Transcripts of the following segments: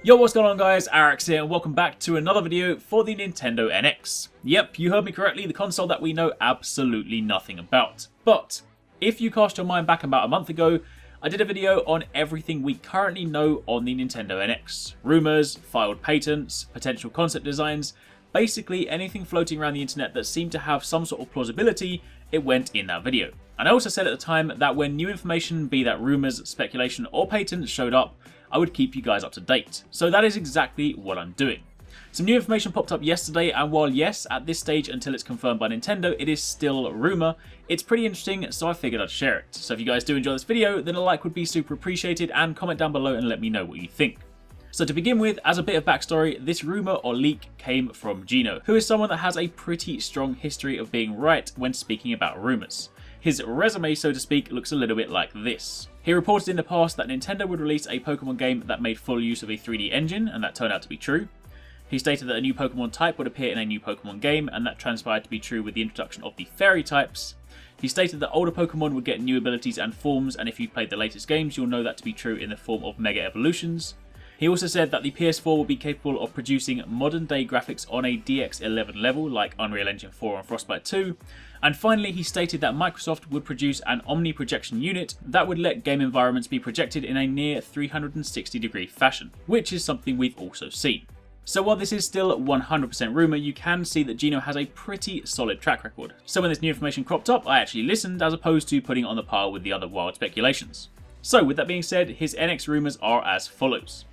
Yo, what's going on guys, Arekkz here and welcome back to another video for the Nintendo NX. Yep, you heard me correctly, the console that we know absolutely nothing about. But, if you cast your mind back about a month ago, I did a video on everything we currently know on the Nintendo NX. Rumours, filed patents, potential concept designs, basically anything floating around the internet that seemed to have some sort of plausibility, it went in that video. And I also said at the time that when new information, be that rumours, speculation or patents showed up, I would keep you guys up to date. So that is exactly what I'm doing. Some new information popped up yesterday, and while yes, at this stage until it's confirmed by Nintendo, it is still a rumour, it's pretty interesting, so I figured I'd share it. So if you guys do enjoy this video, then a like would be super appreciated, and comment down below and let me know what you think. So to begin with, as a bit of backstory, this rumour or leak came from Gino, who is someone that has a pretty strong history of being right when speaking about rumours. His resume, so to speak, looks a little bit like this. He reported in the past that Nintendo would release a Pokemon game that made full use of a 3D engine, and that turned out to be true. He stated that a new Pokemon type would appear in a new Pokemon game, and that transpired to be true with the introduction of the Fairy types. He stated that older Pokemon would get new abilities and forms, and if you've played the latest games, you'll know that to be true in the form of Mega Evolutions. He also said that the PS4 will be capable of producing modern day graphics on a DX11 level like Unreal Engine 4 and Frostbite 2. And finally, he stated that Microsoft would produce an Omni projection unit that would let game environments be projected in a near 360-degree fashion, which is something we've also seen. So while this is still 100% rumour, you can see that Gino has a pretty solid track record. So when this new information cropped up, I actually listened as opposed to putting it on the pile with the other wild speculations. So with that being said, his NX rumours are as follows.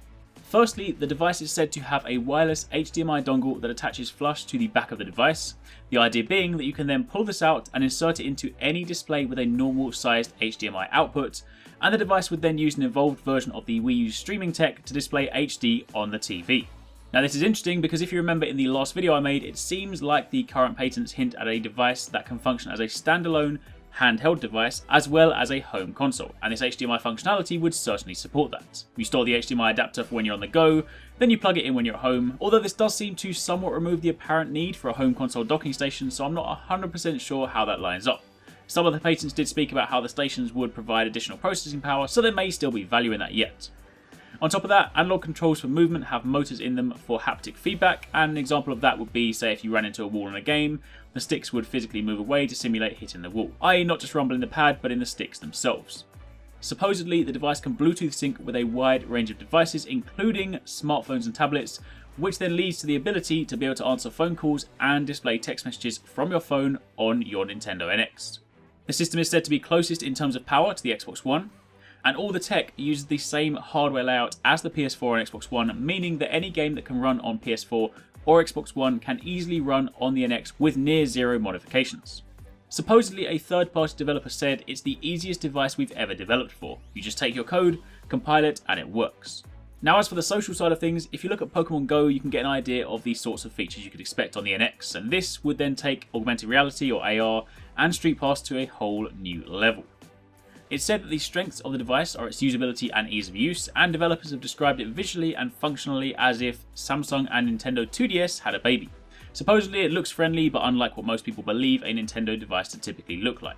Firstly, the device is said to have a wireless HDMI dongle that attaches flush to the back of the device, the idea being that you can then pull this out and insert it into any display with a normal sized HDMI output, and the device would then use an evolved version of the Wii U streaming tech to display HD on the TV. Now this is interesting because if you remember in the last video I made, it seems like the current patents hint at a device that can function as a standalone handheld device as well as a home console, and this HDMI functionality would certainly support that. You store the HDMI adapter for when you're on the go, then you plug it in when you're at home, although this does seem to somewhat remove the apparent need for a home console docking station, so I'm not 100% sure how that lines up. Some of the patents did speak about how the stations would provide additional processing power, so there may still be value in that yet. On top of that, analog controls for movement have motors in them for haptic feedback, and an example of that would be, say, if you ran into a wall in a game, the sticks would physically move away to simulate hitting the wall, i.e. not just rumble in the pad, but in the sticks themselves. Supposedly, the device can Bluetooth sync with a wide range of devices, including smartphones and tablets, which then leads to the ability to be able to answer phone calls and display text messages from your phone on your Nintendo NX. The system is said to be closest in terms of power to the Xbox One, and all the tech uses the same hardware layout as the PS4 and Xbox One, meaning that any game that can run on PS4 or Xbox One can easily run on the NX with near zero modifications. Supposedly, a third-party developer said it's the easiest device we've ever developed for. You just take your code, compile it, and it works. Now as for the social side of things, if you look at Pokemon Go, you can get an idea of the sorts of features you could expect on the NX, and this would then take augmented reality or AR and Street Pass to a whole new level. It's said that the strengths of the device are its usability and ease of use, and developers have described it visually and functionally as if Samsung and Nintendo 2DS had a baby. Supposedly it looks friendly, but unlike what most people believe a Nintendo device to typically look like.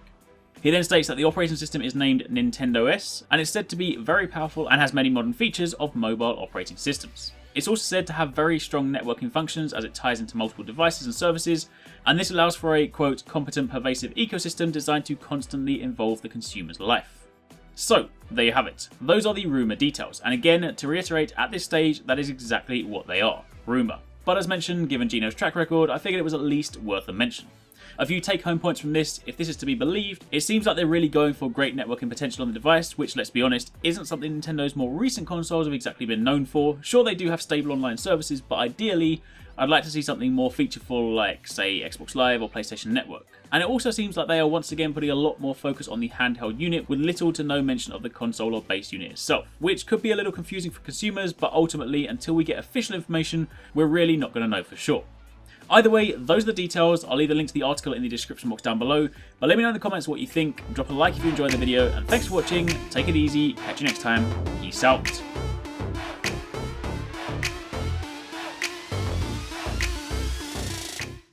He then states that the operating system is named NintendOS, and it's said to be very powerful and has many modern features of mobile operating systems. It's also said to have very strong networking functions as it ties into multiple devices and services, and this allows for a, quote, competent pervasive ecosystem designed to constantly involve the consumer's life. So, there you have it. Those are the rumour details, and again, to reiterate, at this stage, that is exactly what they are, rumour. But as mentioned, given Gino's track record, I figured it was at least worth a mention. A few take-home points from this: if this is to be believed, it seems like they're really going for great networking potential on the device, which, let's be honest, isn't something Nintendo's more recent consoles have exactly been known for. Sure, they do have stable online services, but ideally, I'd like to see something more featureful like, say, Xbox Live or PlayStation Network. And it also seems like they are once again putting a lot more focus on the handheld unit with little to no mention of the console or base unit itself, which could be a little confusing for consumers, but ultimately, until we get official information, we're really not going to know for sure. Either way, those are the details. I'll leave a link to the article in the description box down below, but let me know in the comments what you think. Drop a like if you enjoyed the video, and thanks for watching. Take it easy, catch you next time, peace out.